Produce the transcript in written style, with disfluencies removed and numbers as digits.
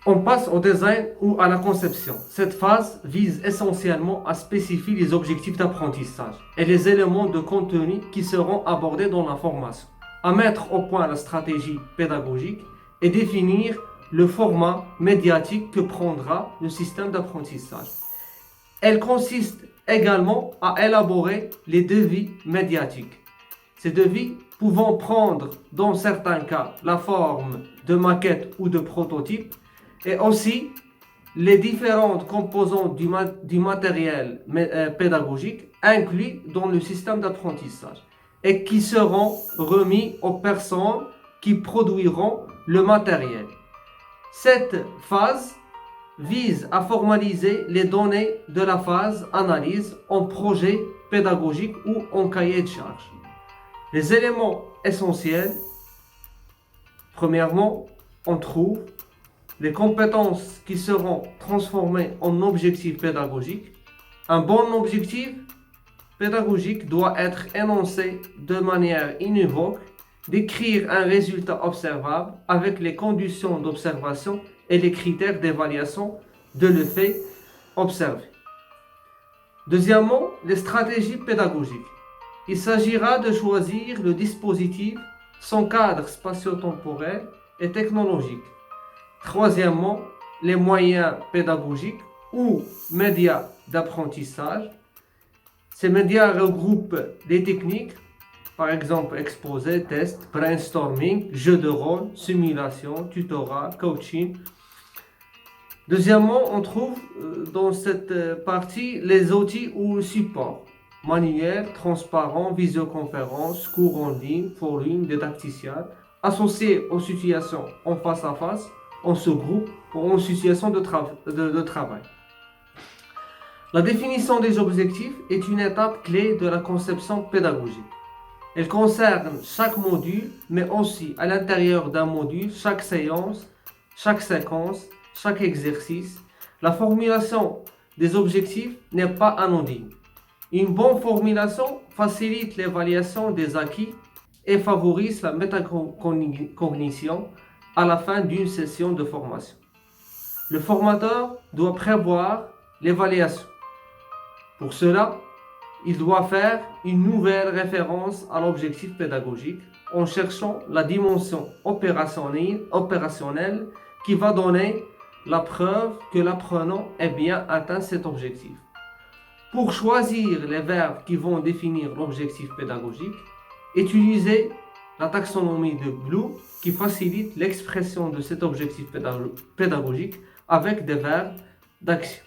On passe au design ou à la conception. Cette phase vise essentiellement à spécifier les objectifs d'apprentissage et les éléments de contenu qui seront abordés dans la formation, à mettre au point la stratégie pédagogique et définir le format médiatique que prendra le système d'apprentissage. Elle consiste également à élaborer les devis médiatiques. Ces devis pouvant prendre dans certains cas la forme de maquettes ou de prototypes et aussi les différentes composantes du matériel pédagogique inclus dans le système d'apprentissage et qui seront remis aux personnes qui produiront le matériel. Cette phase vise à formaliser les données de la phase analyse en projet pédagogique ou en cahier de charge. Les éléments essentiels, premièrement, on trouve les compétences qui seront transformées en objectifs pédagogiques. Un bon objectif pédagogique doit être énoncé de manière univoque, décrire un résultat observable avec les conditions d'observation et les critères d'évaluation de l'effet observé. Deuxièmement, les stratégies pédagogiques. Il s'agira de choisir le dispositif, son cadre spatio-temporel et technologique. Troisièmement, les moyens pédagogiques ou médias d'apprentissage. Ces médias regroupent des techniques, par exemple exposé, test, brainstorming, jeu de rôle, simulation, tutorat, coaching. Deuxièmement, on trouve dans cette partie les outils ou supports. Manuel, transparent, visioconférence, cours en ligne, forum, didacticiel, associés aux situations en face à face, en sous-groupe ou en situation de travail. La définition des objectifs est une étape clé de la conception pédagogique. Elle concerne chaque module, mais aussi à l'intérieur d'un module, chaque séance, chaque séquence, chaque exercice. La formulation des objectifs n'est pas anodine. Une bonne formulation facilite l'évaluation des acquis et favorise la métacognition à la fin d'une session de formation. Le formateur doit prévoir l'évaluation. Pour cela, il doit faire une nouvelle référence à l'objectif pédagogique en cherchant la dimension opérationnelle qui va donner la preuve que l'apprenant ait bien atteint cet objectif. Pour choisir les verbes qui vont définir l'objectif pédagogique, utilisez la taxonomie de Bloom qui facilite l'expression de cet objectif pédagogique avec des verbes d'action.